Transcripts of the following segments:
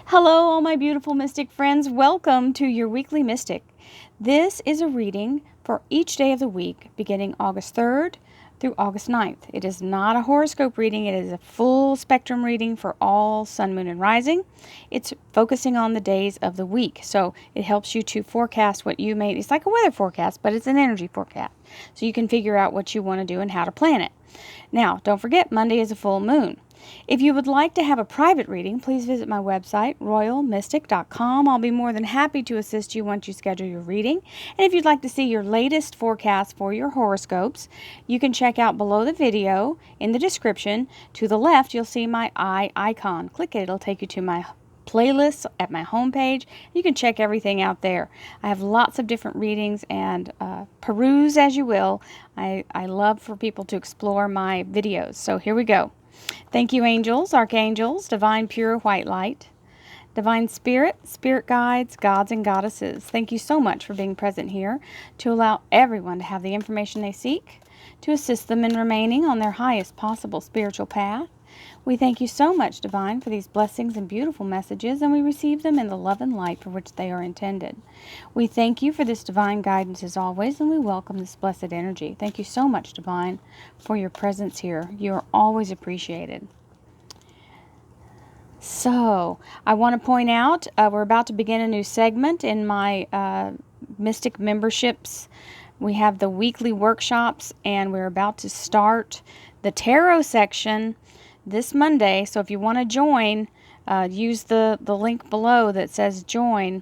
Hello, all my beautiful mystic friends. Welcome to your weekly mystic. This is a reading for each day of the week, beginning August 3rd through August 9th. It is not a horoscope reading. It is a full spectrum reading for all sun, moon, and rising. It's focusing on the days of the week. So it helps you to forecast what you may. It's like a weather forecast, but it's an energy forecast. So you can figure out what you want to do and how to plan it. Now, don't forget, Monday is a full moon. If you would like to have a private reading, please visit my website, royalmystic.com. I'll be more than happy to assist you once you schedule your reading. And if you'd like to see your latest forecast for your horoscopes, you can check out below the video in the description. To the left, you'll see my eye icon. Click it. It'll take you to my playlist at my homepage. You can check everything out there. I have lots of different readings and peruse as you will. I love for people to explore my videos. So here we go. Thank you, angels, archangels, divine pure white light, divine spirit, spirit guides, gods and goddesses. Thank you so much for being present here to allow everyone to have the information they seek, to assist them in remaining on their highest possible spiritual path. We thank you so much, Divine, for these blessings and beautiful messages, and we receive them in the love and light for which they are intended. We thank you for this divine guidance as always, and we welcome this blessed energy. Thank you so much, Divine, for your presence here. You are always appreciated. So, I want to point out, we're about to begin a new segment in my Mystic memberships. We have the weekly workshops, and we're about to start the tarot section this Monday. So if you want to join, use the link below that says join.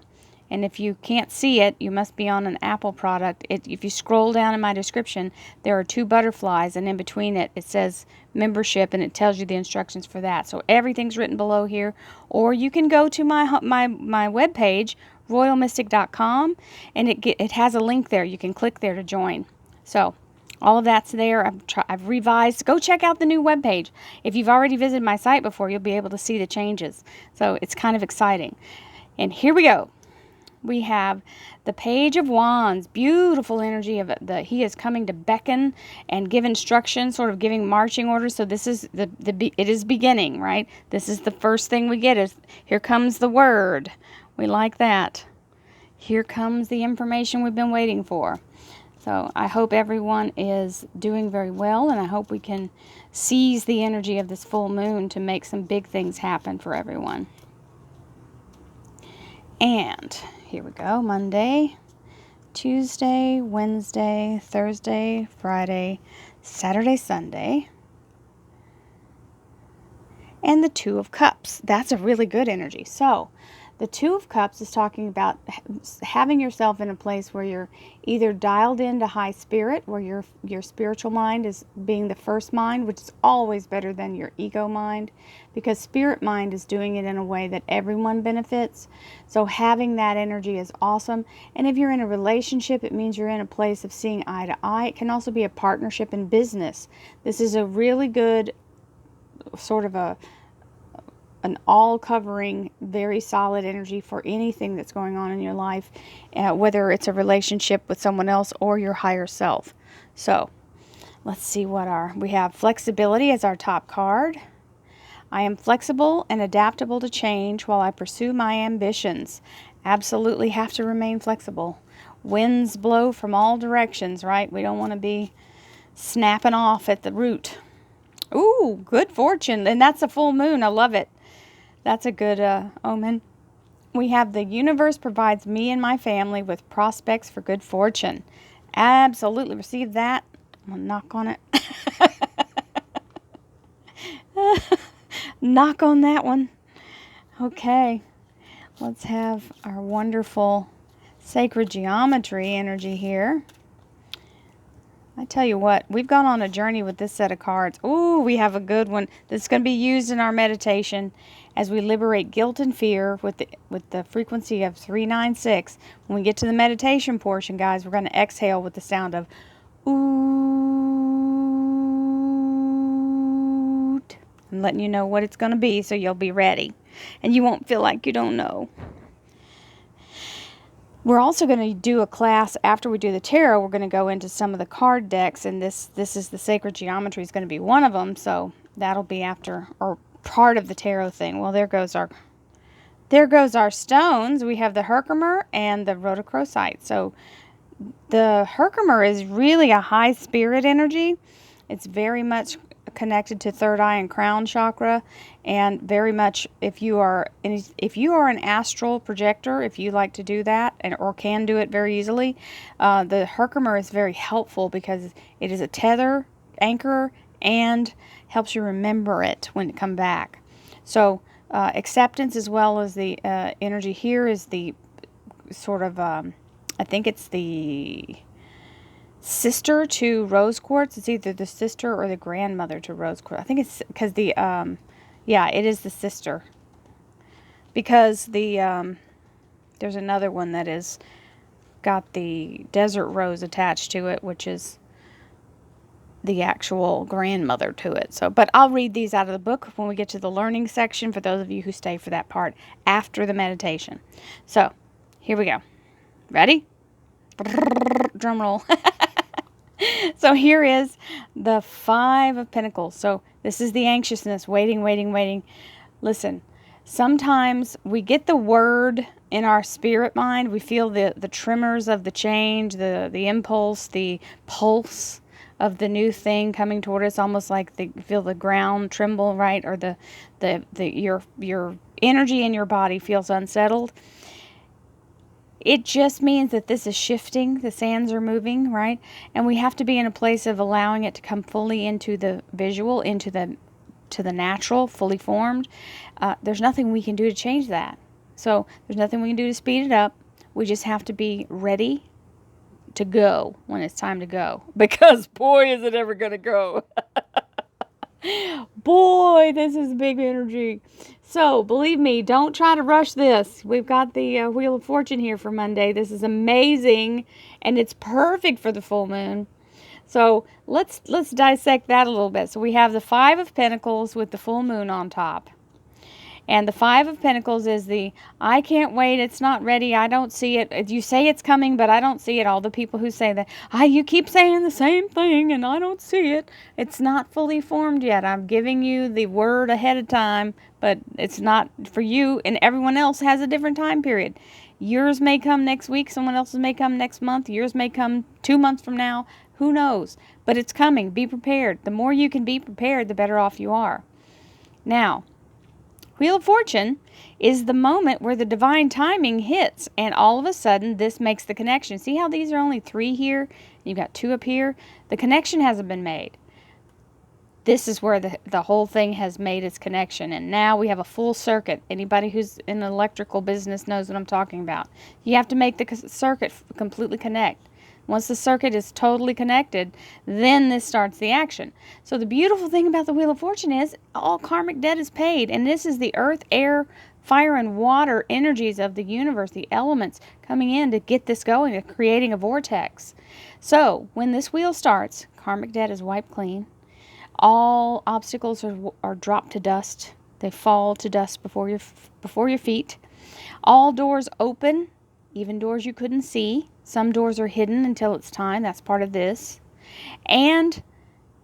And if you can't see it, you must be on an Apple product. If you scroll down in my description, there are two butterflies, and in between it says membership, and it tells you the instructions for that. So everything's written below here. Or you can go to my webpage, royalmystic.com, and it has a link there. You can click there to join. So all of that's there. I've revised. Go check out the new webpage. If you've already visited my site before, you'll be able to see the changes. So it's kind of exciting. And here we go. We have the Page of Wands. Beautiful energy of he is coming to beckon and give instructions, sort of giving marching orders. So this is it is beginning, right? This is the first thing we get is here comes the word. We like that. Here comes the information we've been waiting for. So I hope everyone is doing very well, and I hope we can seize the energy of this full moon to make some big things happen for everyone. And here we go. Monday, Tuesday, Wednesday, Thursday, Friday, Saturday, Sunday. And the Two of Cups. That's a really good energy. So the Two of Cups is talking about having yourself in a place where you're either dialed into high spirit, where your spiritual mind is being the first mind, which is always better than your ego mind, because spirit mind is doing it in a way that everyone benefits. So having that energy is awesome. And if you're in a relationship, it means you're in a place of seeing eye to eye. It can also be a partnership in business. This is a really good sort of an all-covering, very solid energy for anything that's going on in your life, whether it's a relationship with someone else or your higher self. So, let's see we have flexibility as our top card. I am flexible and adaptable to change while I pursue my ambitions. Absolutely have to remain flexible. Winds blow from all directions, right? We don't want to be snapping off at the root. Ooh, good fortune. And that's a full moon. I love it. That's a good omen. We have the universe provides me and my family with prospects for good fortune. Absolutely. Receive that. I'm going to knock on it. Knock on that one. Okay. Let's have our wonderful sacred geometry energy here. I tell you what, we've gone on a journey with this set of cards. Ooh, we have a good one that's going to be used in our meditation as we liberate guilt and fear with the frequency of 396. When we get to the meditation portion, guys, we're going to exhale with the sound of oot. I'm letting you know what it's going to be so you'll be ready. And you won't feel like you don't know. We're also going to do a class after we do the tarot. We're going to go into some of the card decks, and this is the sacred geometry is going to be one of them. So that'll be after or part of the tarot thing. Well, there goes there goes our stones. We have the Herkimer and the Rhodochrosite. So the Herkimer is really a high spirit energy. It's very much connected to third eye and crown chakra, and very much if you are an astral projector, if you like to do that or can do it very easily, the Herkimer is very helpful because it is a tether, anchor, and helps you remember it when it comes back. So acceptance, as well as the energy here, is the sort of I think it's the sister to rose quartz. It's either the sister or the grandmother to rose quartz. I think it's because the yeah, it is the sister, because the there's another one that is got the desert rose attached to it, which is the actual grandmother to it. So, but I'll read these out of the book when we get to the learning section for those of you who stay for that part after the meditation. So here we go. Ready? Drum roll. So here is the Five of Pentacles. So this is the anxiousness, waiting. Listen, sometimes we get the word in our spirit mind. We feel the tremors of the change, the impulse, the pulse of the new thing coming toward us, almost like feel the ground tremble, right? Or your energy in your body feels unsettled. It just means that this is shifting. The sands are moving, right? And we have to be in a place of allowing it to come fully into the visual, to the natural, fully formed. There's nothing we can do to change that. So there's nothing we can do to speed it up. We just have to be ready to go when it's time to go. Because boy, is it ever going to go. Boy, this is big energy. So, believe me, don't try to rush this. We've got the Wheel of Fortune here for Monday. This is amazing, and it's perfect for the full moon. So, let's dissect that a little bit. So, we have the Five of Pentacles with the full moon on top. And the Five of Pentacles is I can't wait, it's not ready, I don't see it. You say it's coming, but I don't see it. All the people who say that, you keep saying the same thing and I don't see it. It's not fully formed yet. I'm giving you the word ahead of time, but it's not for you, and everyone else has a different time period. Yours may come next week, someone else's may come next month, yours may come 2 months from now, who knows? But it's coming. Be prepared. The more you can be prepared, the better off you are. Now, Wheel of Fortune is the moment where the divine timing hits, and all of a sudden this makes the connection. See how these are only 3 here? You've got 2 up here. The connection hasn't been made. This is where the whole thing has made its connection, and now we have a full circuit. Anybody who's in the electrical business knows what I'm talking about. You have to make the circuit completely connect. Once the circuit is totally connected, then this starts the action. So the beautiful thing about the Wheel of Fortune is all karmic debt is paid. And this is the earth, air, fire, and water energies of the universe, the elements coming in to get this going, creating a vortex. So when this wheel starts, karmic debt is wiped clean. All obstacles are dropped to dust. They fall to dust before your feet. All doors open, even doors you couldn't see. Some doors are hidden until it's time. That's part of this. And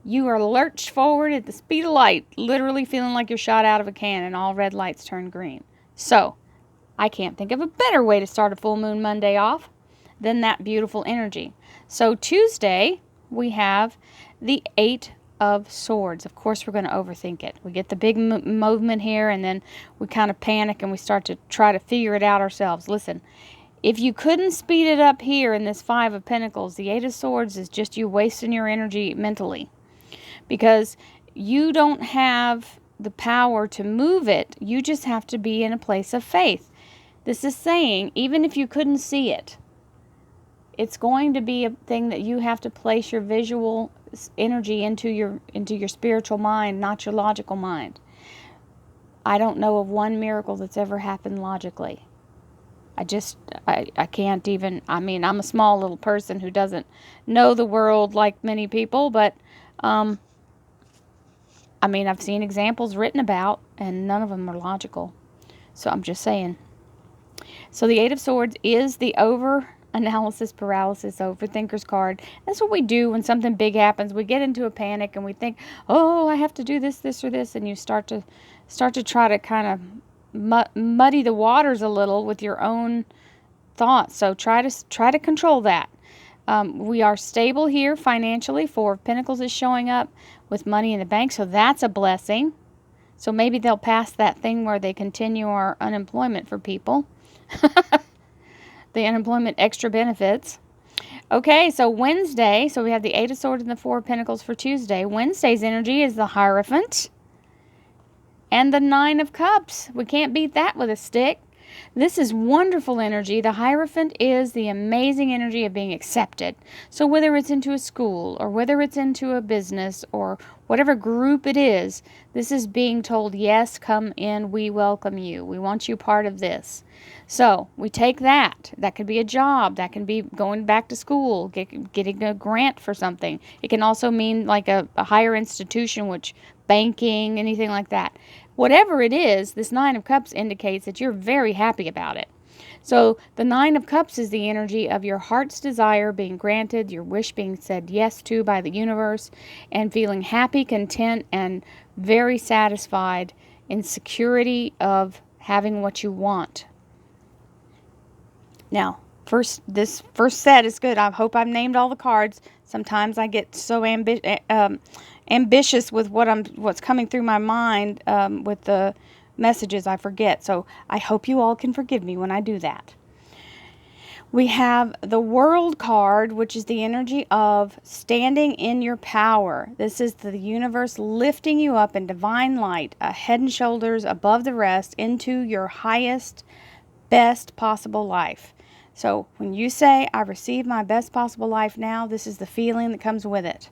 you are lurched forward at the speed of light, literally feeling like you're shot out of a can and all red lights turn green. So, I can't think of a better way to start a full moon Monday off than that beautiful energy. So, Tuesday, we have the 8 of Swords. Of course, we're going to overthink it. We get the big movement here, and then we kind of panic and we start to try to figure it out ourselves. Listen. If you couldn't speed it up here in this 5 of Pentacles, the 8 of Swords is just you wasting your energy mentally. Because you don't have the power to move it. You just have to be in a place of faith. This is saying, even if you couldn't see it, it's going to be a thing that you have to place your visual energy into your spiritual mind, not your logical mind. I don't know of one miracle that's ever happened logically. I can't even, I'm a small little person who doesn't know the world like many people, but, I've seen examples written about, and none of them are logical. So I'm just saying. So the 8 of Swords is the over-analysis paralysis, overthinker's card. That's what we do when something big happens. We get into a panic and we think, oh, I have to do this, or this, and you start to try to kind of muddy the waters a little with your own thoughts. So try to control that. We are stable here financially. Four of Pentacles is showing up with money in the bank, so that's a blessing. So maybe they'll pass that thing where they continue our unemployment for people. The unemployment extra benefits. Okay, so Wednesday, so we have the Eight of Swords and the Four of Pentacles for Tuesday. Wednesday's energy is the Hierophant and the Nine of Cups. We can't beat that with a stick. This is wonderful energy. The Hierophant is the amazing energy of being accepted. So whether it's into a school or whether it's into a business or whatever group it is, this is being told, yes, come in, we welcome you. We want you part of this. So we take that. That could be a job. That can be going back to school, getting a grant for something. It can also mean like a higher institution, which banking, anything like that. Whatever it is, this Nine of Cups indicates that you're very happy about it. So the Nine of Cups is the energy of your heart's desire being granted, your wish being said yes to by the universe, and feeling happy, content, and very satisfied in security of having what you want. Now, this first set is good. I hope I've named all the cards. Sometimes I get so ambitious with what's coming through my mind with the messages, I forget. So I hope you all can forgive me when I do that. We have the World card, which is the energy of standing in your power. This is the universe lifting you up in divine light, head and shoulders above the rest, into your highest, best possible life. So when you say, I receive my best possible life now, this is the feeling that comes with it.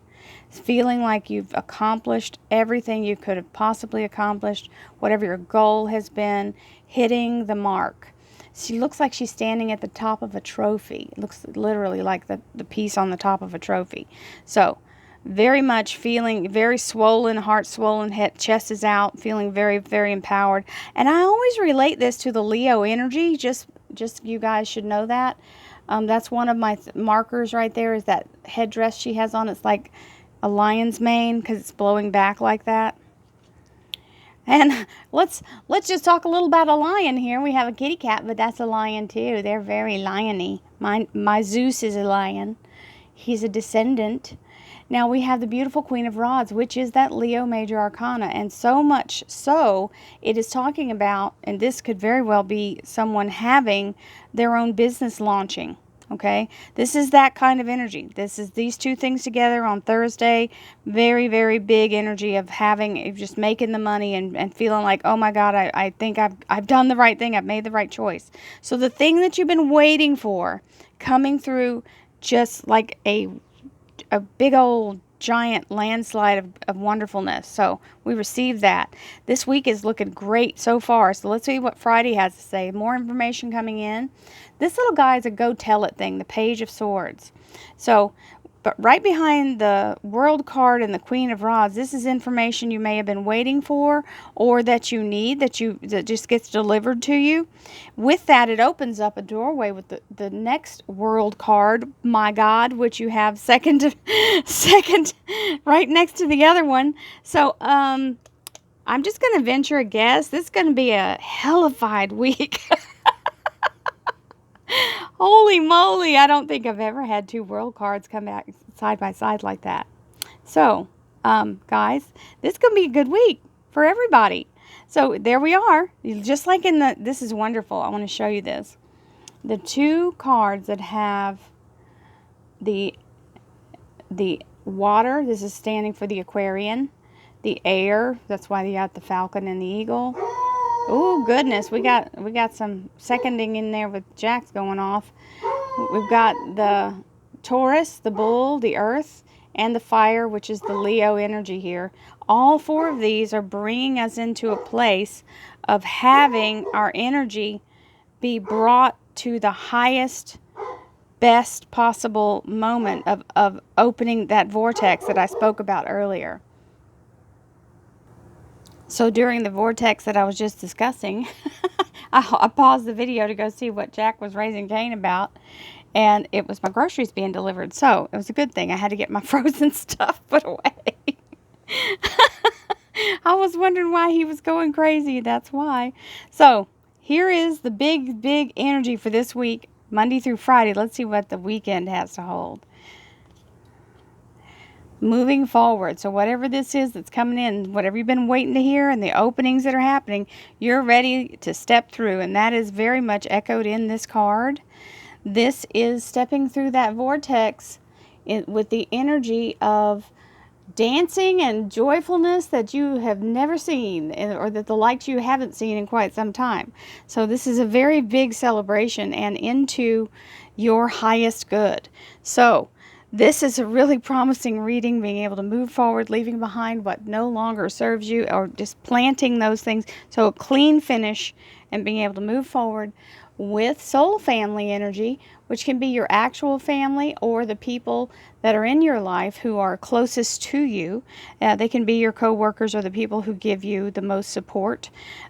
It's feeling like you've accomplished everything you could have possibly accomplished, whatever your goal has been, hitting the mark. She looks like she's standing at the top of a trophy. It looks literally like the piece on the top of a trophy. So very much feeling very swollen, heart swollen, head, chest is out, feeling very, very empowered. And I always relate this to the Leo energy, just you guys should know that. That's one of my markers right there, is that headdress she has on. It's like a lion's mane because it's blowing back like that. And let's just talk a little about a lion here. We have a kitty cat, but that's a lion too. They're very lion-y. My Zeus is a lion. He's a descendant. Now we have the beautiful Queen of Rods, which is that Leo major arcana. And so much so, it is talking about, and this could very well be someone having their own business launching. Okay, this is that kind of energy. This is these two things together on Thursday. Very, very big energy of just making the money and feeling like, oh my God, I think I've done the right thing. I've made the right choice. So the thing that you've been waiting for coming through, just like a big old giant landslide of wonderfulness. So we received that. This week is looking great so far. So let's see what Friday has to say. More information coming in. This little guy is a go tell it thing, the Page of Swords. So, but right behind the World card and the Queen of Rods, this is information you may have been waiting for, or that you need, that just gets delivered to you. With that, it opens up a doorway with the next World card, my God, which you have second right next to the other one. So, I'm just going to venture a guess. This is going to be a hellified week. Holy moly, I don't think I've ever had two World cards come back side by side like that. So, guys, this is going to be a good week for everybody. So, there we are. Just like this is wonderful. I want to show you this. The two cards that have the water, this is standing for the Aquarian. The air, that's why you got the Falcon and the Eagle. Oh goodness, we got some seconding in there with jacks going off. We've got the Taurus, the Bull, the Earth, and the Fire, which is the Leo energy here. All four of these are bringing us into a place of having our energy be brought to the highest, best possible moment of opening that vortex that I spoke about earlier. So during the vortex that I was just discussing, I paused the video to go see what Jack was raising Cain about, and it was my groceries being delivered. So it was a good thing. I had to get my frozen stuff put away. I was wondering why he was going crazy. That's why. So here is the big energy for this week, Monday through Friday. Let's see what the weekend has to hold. Moving forward. So whatever this is that's coming in, whatever you've been waiting to hear and the openings that are happening, you're ready to step through. And that is very much echoed in this card. This is stepping through that vortex with the energy of dancing and joyfulness that you have never seen, or that the likes you haven't seen in quite some time. So this is a very big celebration and into your highest good. So this is a really promising reading, being able to move forward, leaving behind what no longer serves you, or just planting those things. So a clean finish and being able to move forward with soul family energy, which can be your actual family or the people that are in your life who are closest to you. They can be your co-workers or the people who give you the most support.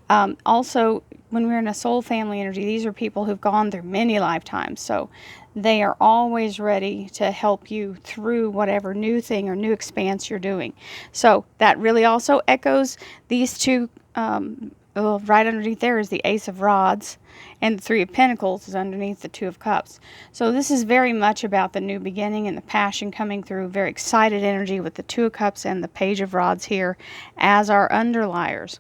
Also, when we're in a soul family energy, these are people who've gone through many lifetimes. So they are always ready to help you through whatever new thing or new expanse you're doing. So that really also echoes these two. Right underneath there is the Ace of Rods, and the Three of Pentacles is underneath the Two of Cups. So this is very much about the new beginning and the passion coming through. Very excited energy with the Two of Cups and the Page of Rods here as our underliers.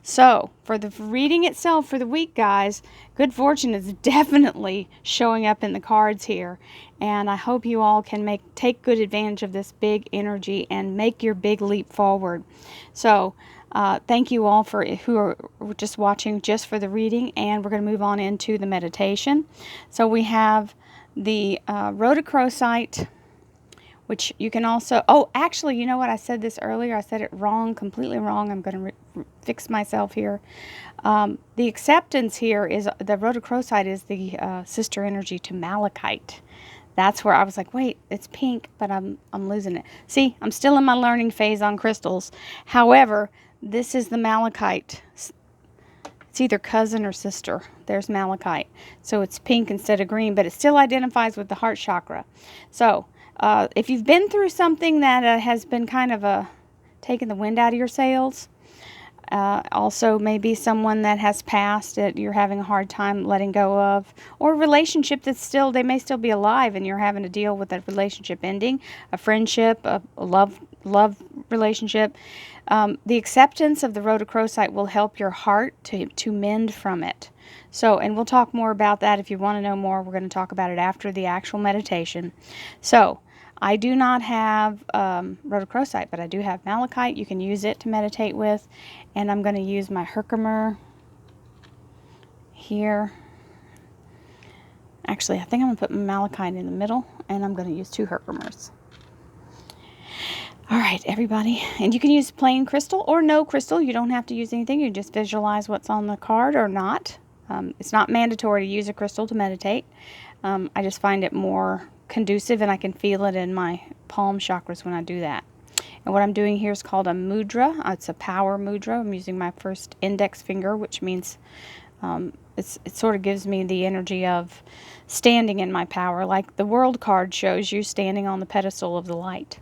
So for the reading itself for the week, guys, good fortune is definitely showing up in the cards here. And I hope you all can take good advantage of this big energy and make your big leap forward. So thank you all for who are just watching just for the reading, and we're going to move on into the meditation. So we have the Rhodochrosite, which you can also, oh, actually, you know what? I said this earlier. I said it wrong, completely wrong. I'm going to fix myself here. The acceptance here is, the Rhodochrosite is the sister energy to Malachite. That's where I was like, wait, it's pink, but I'm losing it. See, I'm still in my learning phase on crystals. However, this is the Malachite. It's either cousin or sister. There's Malachite. So it's pink instead of green, but it still identifies with the heart chakra. So if you've been through something that has been kind of taking the wind out of your sails, also maybe someone that has passed that you're having a hard time letting go of, or a relationship that's still, they may still be alive and you're having to deal with that relationship ending, a friendship, a love relationship. The acceptance of the Rhodochrosite will help your heart to mend from it. So, and we'll talk more about that. If you want to know more, we're going to talk about it after the actual meditation. So, I do not have Rhodochrosite, but I do have Malachite. You can use it to meditate with. And I'm going to use my Herkimer here. Actually, I think I'm going to put Malachite in the middle, and I'm going to use two Herkimers. All right, everybody. And you can use plain crystal or no crystal. You don't have to use anything. You just visualize what's on the card or not. It's not mandatory to use a crystal to meditate. I just find it more conducive, and I can feel it in my palm chakras when I do that. And what I'm doing here is called a mudra. It's a power mudra. I'm using my first index finger, which means it sort of gives me the energy of standing in my power, like the world card shows you standing on the pedestal of the light.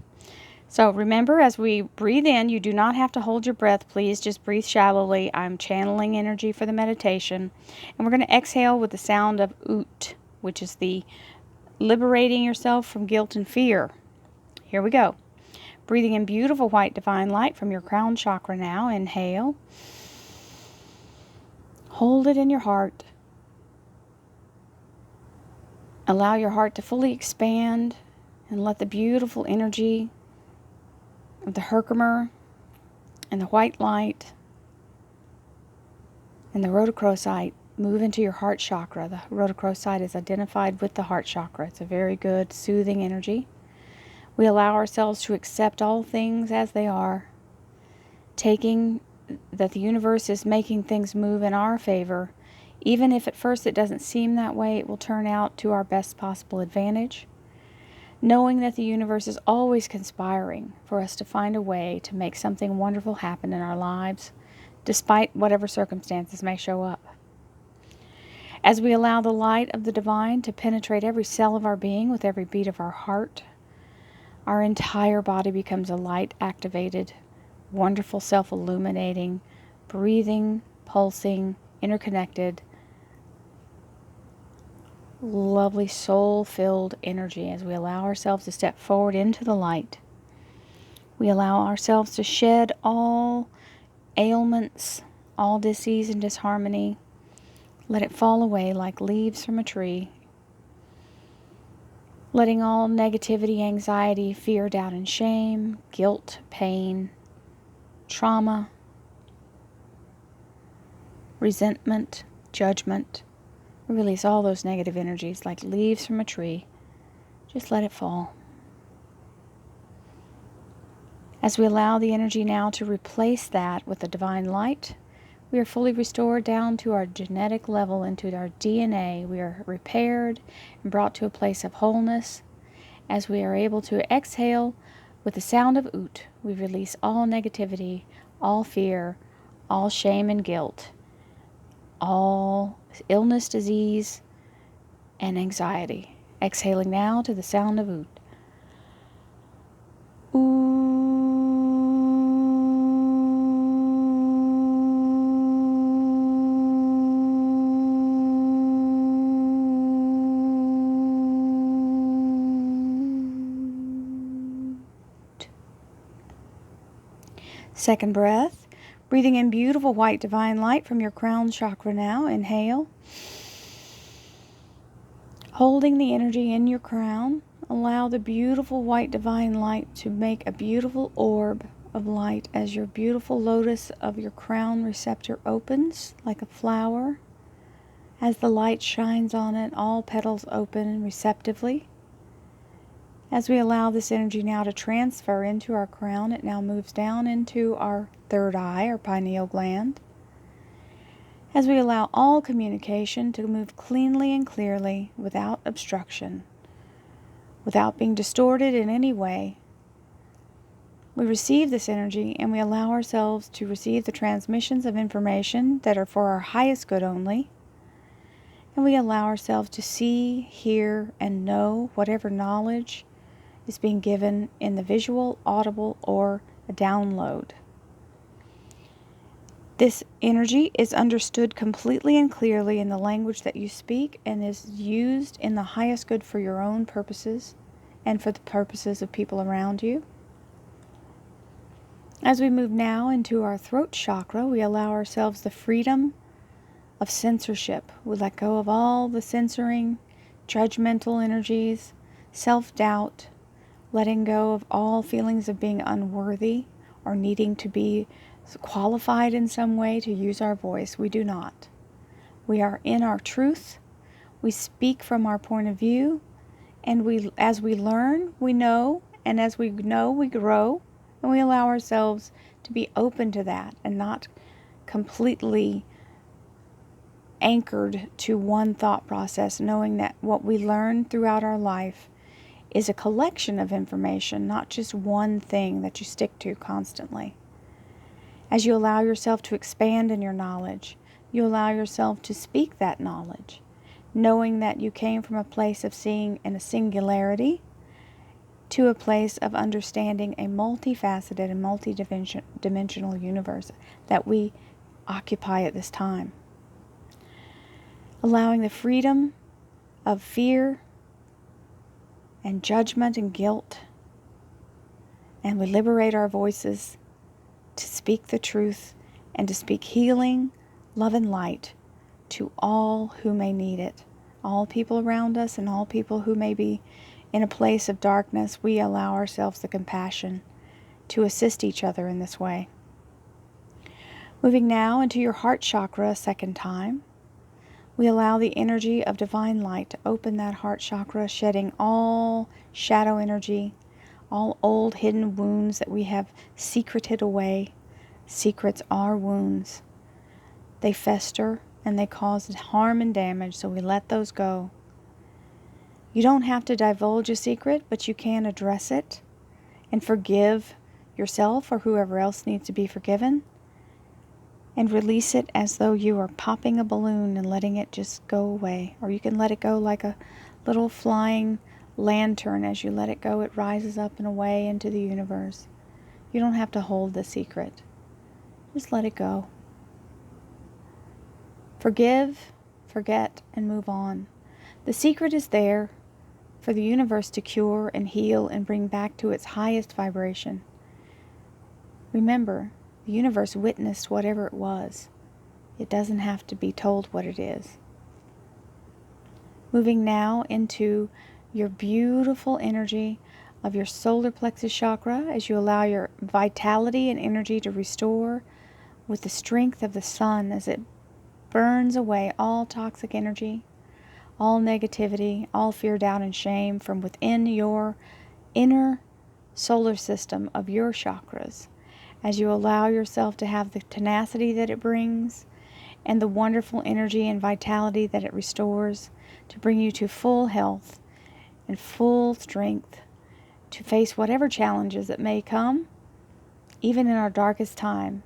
So remember, as we breathe in, you do not have to hold your breath. Please just breathe shallowly. I'm channeling energy for the meditation. And we're going to exhale with the sound of Ut, which is the liberating yourself from guilt and fear. Here we go. Breathing in beautiful white divine light from your crown chakra now. Inhale. Hold it in your heart. Allow your heart to fully expand and let the beautiful energy of the Herkimer and the white light and the Rhodochrosite move into your heart chakra. The Rhodochrosite is identified with the heart chakra. It's a very good, soothing energy. We allow ourselves to accept all things as they are, taking that the universe is making things move in our favor. Even if at first it doesn't seem that way, it will turn out to our best possible advantage. Knowing that the universe is always conspiring for us to find a way to make something wonderful happen in our lives, despite whatever circumstances may show up. As we allow the light of the divine to penetrate every cell of our being with every beat of our heart, our entire body becomes a light-activated wonderful, self-illuminating, breathing, pulsing, interconnected, lovely soul-filled energy as we allow ourselves to step forward into the light. We allow ourselves to shed all ailments, all disease and disharmony. Let it fall away like leaves from a tree. Letting all negativity, anxiety, fear, doubt, and shame, guilt, pain, trauma, resentment, judgment. Release all those negative energies like leaves from a tree. Just let it fall. As we allow the energy now to replace that with the divine light, we are fully restored down to our genetic level, into our DNA. We are repaired and brought to a place of wholeness. As we are able to exhale with the sound of Ut, we release all negativity, all fear, all shame and guilt, all illness, disease, and anxiety. Exhaling now to the sound of Ut. Second breath, breathing in beautiful white divine light from your crown chakra now. Inhale. Holding the energy in your crown, allow the beautiful white divine light to make a beautiful orb of light as your beautiful lotus of your crown receptor opens like a flower. As the light shines on it, all petals open receptively. As we allow this energy now to transfer into our crown, it now moves down into our third eye, our pineal gland. As we allow all communication to move cleanly and clearly without obstruction, without being distorted in any way, we receive this energy and we allow ourselves to receive the transmissions of information that are for our highest good only. And we allow ourselves to see, hear, and know whatever knowledge is being given in the visual, audible, or a download. This energy is understood completely and clearly in the language that you speak and is used in the highest good for your own purposes and for the purposes of people around you. As we move now into our throat chakra, we allow ourselves the freedom of censorship. We let go of all the censoring, judgmental energies, self-doubt, letting go of all feelings of being unworthy or needing to be qualified in some way to use our voice. We do not. We are in our truth. We speak from our point of view, and as we learn, we know, and as we know, we grow, and we allow ourselves to be open to that and not completely anchored to one thought process, knowing that what we learn throughout our life is a collection of information, not just one thing that you stick to constantly. As you allow yourself to expand in your knowledge, you allow yourself to speak that knowledge, knowing that you came from a place of seeing in a singularity to a place of understanding a multifaceted and multi-dimensional universe that we occupy at this time. Allowing the freedom of fear and judgment and guilt, and we liberate our voices to speak the truth and to speak healing, love, and light to all who may need it. All people around us and all people who may be in a place of darkness, we allow ourselves the compassion to assist each other in this way. Moving now into your heart chakra a second time, we allow the energy of divine light to open that heart chakra, shedding all shadow energy, all old hidden wounds that we have secreted away. Secrets are wounds. They fester and they cause harm and damage, so we let those go. You don't have to divulge a secret, but you can address it and forgive yourself or whoever else needs to be forgiven, and release it as though you are popping a balloon and letting it just go away. Or you can let it go like a little flying lantern. As you let it go, it rises up and away into the universe. You don't have to hold the secret. Just let it go. Forgive, forget, and move on. The secret is there for the universe to cure and heal and bring back to its highest vibration. Remember, the universe witnessed whatever it was. It doesn't have to be told what it is. Moving now into your beautiful energy of your solar plexus chakra as you allow your vitality and energy to restore with the strength of the sun as it burns away all toxic energy, all negativity, all fear, doubt, and shame from within your inner solar system of your chakras, as you allow yourself to have the tenacity that it brings and the wonderful energy and vitality that it restores to bring you to full health and full strength to face whatever challenges that may come, even in our darkest time.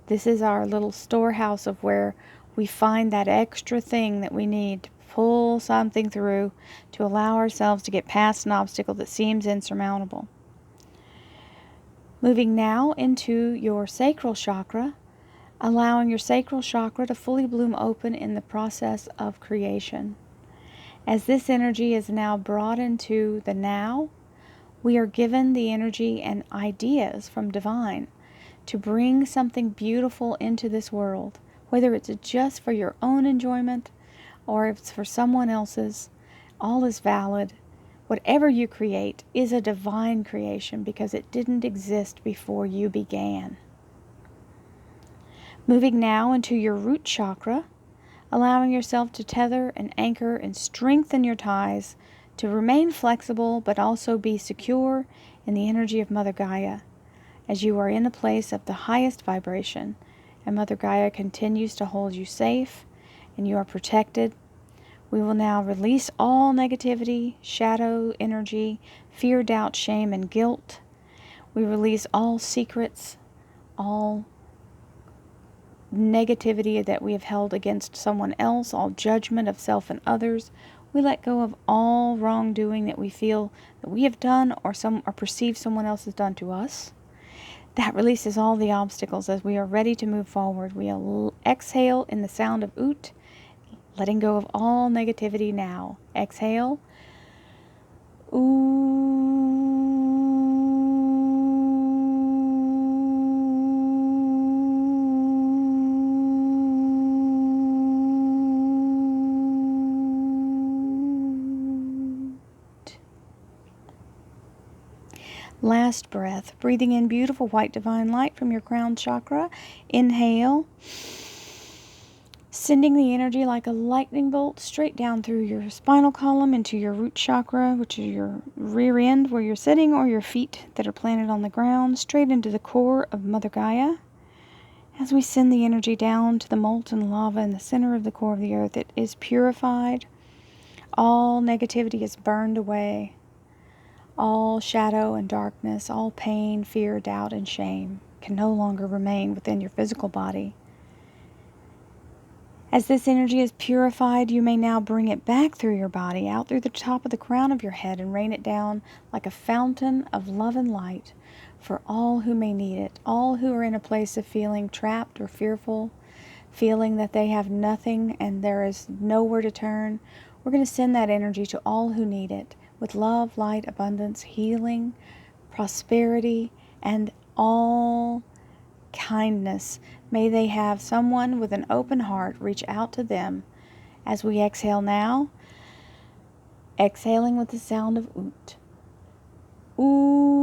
This is our little storehouse of where we find that extra thing that we need to pull something through to allow ourselves to get past an obstacle that seems insurmountable. Moving now into your sacral chakra, allowing your sacral chakra to fully bloom open in the process of creation. As this energy is now brought into the now, we are given the energy and ideas from divine to bring something beautiful into this world, whether it's just for your own enjoyment or if it's for someone else's. All is valid. Whatever you create is a divine creation because it didn't exist before you began. Moving now into your root chakra, allowing yourself to tether and anchor and strengthen your ties to remain flexible but also be secure in the energy of Mother Gaia as you are in a place of the highest vibration and Mother Gaia continues to hold you safe and you are protected. We will now release all negativity, shadow energy, fear, doubt, shame, and guilt. We release all secrets, all negativity that we have held against someone else, all judgment of self and others. We let go of all wrongdoing that we feel that we have done or perceive someone else has done to us. That releases all the obstacles as we are ready to move forward. We exhale in the sound of Oot, letting go of all negativity now. Exhale. Ooh. Last breath, breathing in beautiful white divine light from your crown chakra. Inhale, sending the energy like a lightning bolt straight down through your spinal column into your root chakra, which is your rear end where you're sitting, or your feet that are planted on the ground, straight into the core of Mother Gaia. As we send the energy down to the molten lava in the center of the core of the earth, it is purified. All negativity is burned away. All shadow and darkness, all pain, fear, doubt, and shame can no longer remain within your physical body. As this energy is purified, you may now bring it back through your body, out through the top of the crown of your head, and rain it down like a fountain of love and light for all who may need it, all who are in a place of feeling trapped or fearful, feeling that they have nothing and there is nowhere to turn. We're going to send that energy to all who need it, with love, light, abundance, healing, prosperity, and all kindness. May they have someone with an open heart reach out to them. As we exhale now, exhaling with the sound of Oot. Ooh.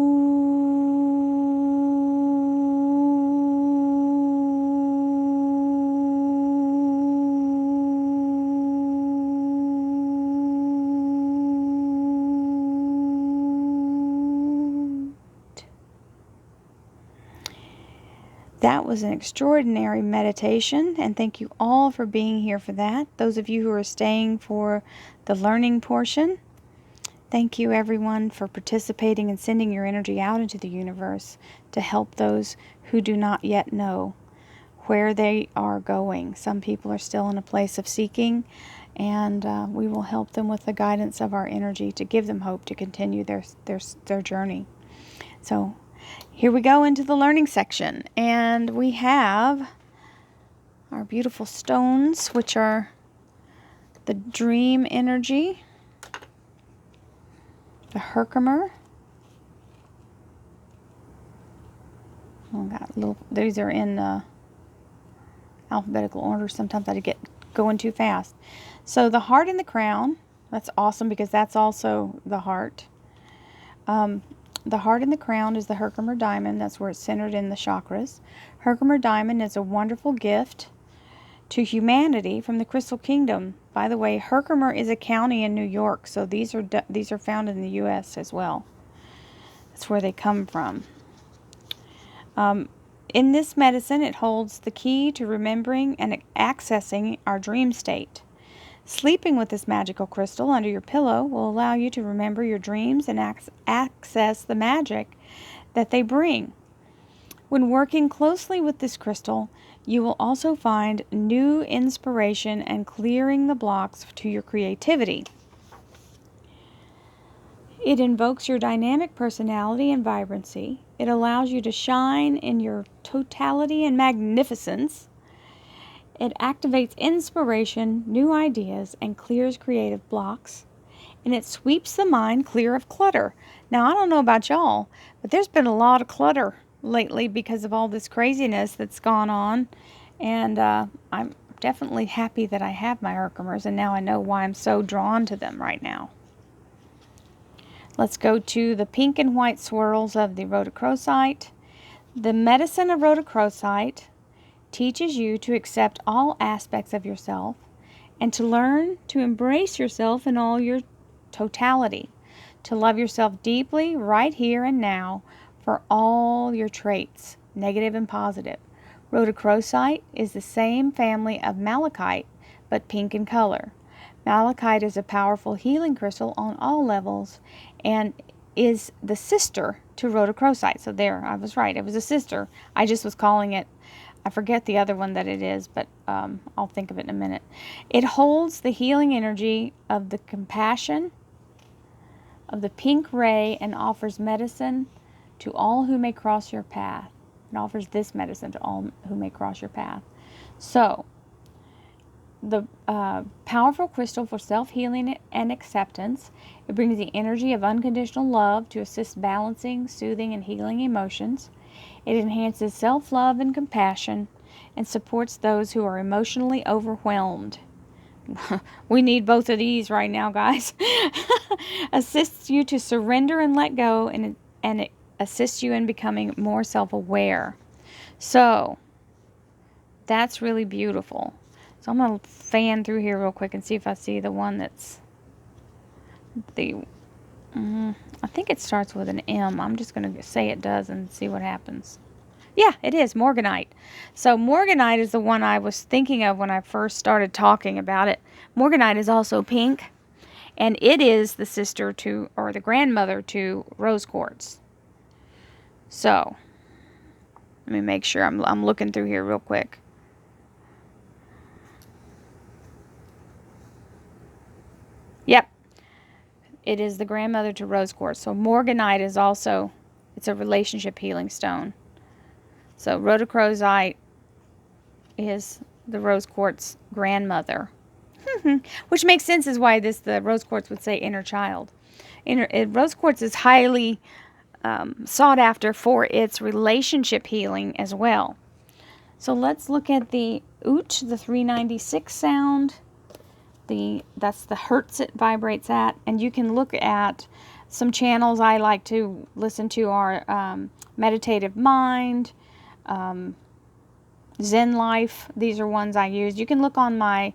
That was an extraordinary meditation, and thank you all for being here for that. Those of you who are staying for the learning portion, thank you everyone for participating and sending your energy out into the universe to help those who do not yet know where they are going. Some people are still in a place of seeking, and we will help them with the guidance of our energy to give them hope to continue their journey. So Here we go into the learning section, and we have our beautiful stones, which are the dream energy, the Herkimer. Oh, got little. These are in alphabetical order. Sometimes I get going too fast. So the heart and the crown. That's awesome because that's also the heart. The heart and the crown is the Herkimer Diamond. That's where it's centered in the chakras. Herkimer Diamond is a wonderful gift to humanity from the Crystal Kingdom. By the way, Herkimer is a county in New York, so these are found in the U.S. as well. That's where they come from. In this medicine, it holds the key to remembering and accessing our dream state. Sleeping with this magical crystal under your pillow will allow you to remember your dreams and access the magic that they bring. When working closely with this crystal, you will also find new inspiration and clearing the blocks to your creativity. It invokes your dynamic personality and vibrancy. It allows you to shine in your totality and magnificence. It activates inspiration, new ideas, and clears creative blocks. And it sweeps the mind clear of clutter. Now, I don't know about y'all, but there's been a lot of clutter lately because of all this craziness that's gone on. And I'm definitely happy that I have my Herkimers, and now I know why I'm so drawn to them right now. Let's go to the pink and white swirls of the Rhodochrosite. The medicine of Rhodochrosite teaches you to accept all aspects of yourself and to learn to embrace yourself in all your totality, to love yourself deeply right here and now for all your traits, negative and positive. Rhodochrosite is the same family of malachite, but pink in color. Malachite is a powerful healing crystal on all levels and is the sister to Rhodochrosite. So there, I was right. It was a sister. I just was calling it, I forget the other one that it is, but I'll think of it in a minute. It holds the healing energy of the compassion of the pink ray and offers medicine to all who may cross your path. It offers this medicine to all who may cross your path. So, the powerful crystal for self-healing and acceptance. It brings the energy of unconditional love to assist balancing, soothing, and healing emotions. It enhances self-love and compassion and supports those who are emotionally overwhelmed. We need both of these right now, guys. Assists you to surrender and let go, and it assists you in becoming more self-aware. So, that's really beautiful. So I'm going to fan through here real quick and see if I see the one that's the, I think it starts with an M. I'm just going to say it does and see what happens. Yeah, it is Morganite. So Morganite is the one I was thinking of when I first started talking about it. Morganite is also pink, and it is the sister to, or the grandmother to, rose quartz. So let me make sure I'm looking through here real quick. Yep, it is the grandmother to rose quartz. So Morganite is also, it's a relationship healing stone. So Rhodochrosite is the rose quartz grandmother, which makes sense as why the rose quartz would say inner child. Rose quartz is highly sought after for its relationship healing as well. So let's look at the Oot, the 396 sound. That's the hertz it vibrates at, and you can look at some channels I like to listen to are Meditative Mind, Zen Life. These are ones I use. You can look on my,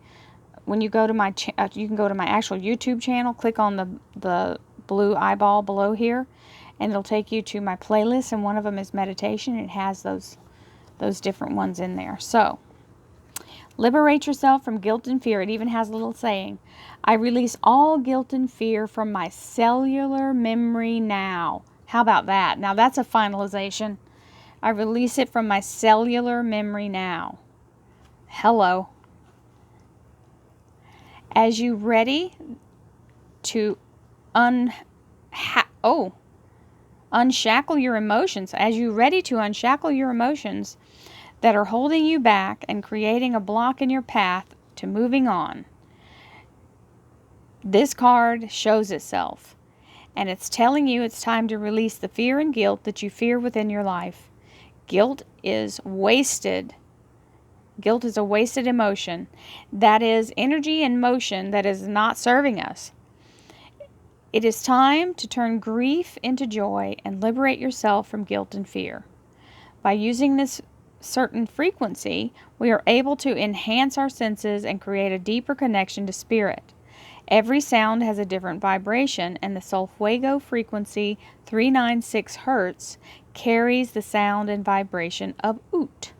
when you go to my, you can go to my actual YouTube channel, click on the blue eyeball below here, and it'll take you to my playlist, and one of them is meditation. It has those different ones in there. So, liberate yourself from guilt and fear. It even has a little saying, I release all guilt and fear from my cellular memory now. How about that? Now that's a finalization. I release it from my cellular memory now. Hello. As you ready to Unshackle your emotions. As you're ready to unshackle your emotions that are holding you back and creating a block in your path to moving on, this card shows itself. And it's telling you it's time to release the fear and guilt that you fear within your life. Guilt is wasted. Guilt is a wasted emotion. That is energy and motion that is not serving us. It is time to turn grief into joy and liberate yourself from guilt and fear. By using this certain frequency, we are able to enhance our senses and create a deeper connection to spirit. Every sound has a different vibration, and the Solfuego frequency 396 Hertz carries the sound and vibration of Ut.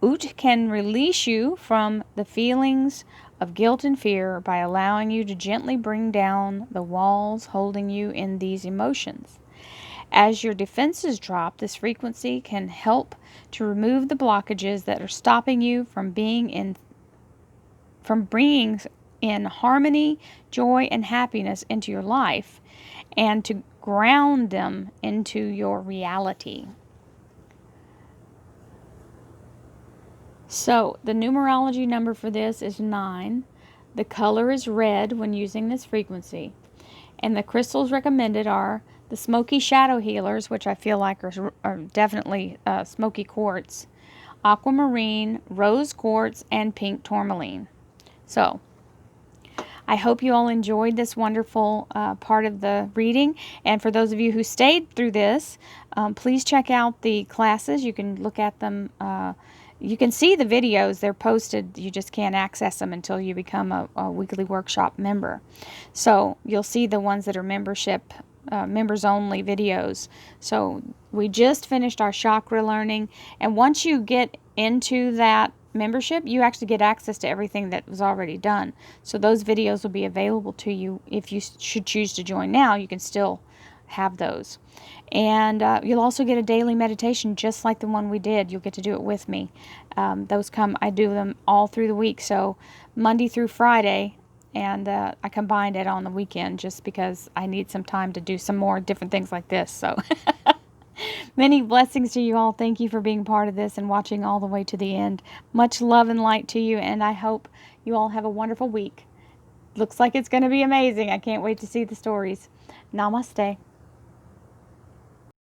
Ut can release you from the feelings of guilt and fear by allowing you to gently bring down the walls holding you in these emotions. As your defenses drop, this frequency can help to remove the blockages that are stopping you from bringing in harmony, joy, and happiness into your life, and to ground them into your reality. So, the numerology number for this is 9. The color is red when using this frequency. And the crystals recommended are the smoky shadow healers, which I feel like are definitely smoky quartz, aquamarine, rose quartz, and pink tourmaline. So, I hope you all enjoyed this wonderful part of the reading. And for those of you who stayed through this, please check out the classes. You can look at them. You can see the videos. They're posted. You just can't access them until you become a weekly workshop member. So you'll see the ones that are membership, members-only videos. So we just finished our chakra learning. And once you get into that membership, you actually get access to everything that was already done. So those videos will be available to you. If you should choose to join now, you can still have those. And you'll also get a daily meditation just like the one we did. You'll get to do it with me. I do them all through the week, so Monday through Friday, and I combined it on the weekend just because I need some time to do some more different things like this. So many blessings to you all. Thank you for being part of this and watching all the way to the end. Much love and light to you, and I hope you all have a wonderful week. Looks like it's going to be amazing. I can't wait to see the stories. Namaste.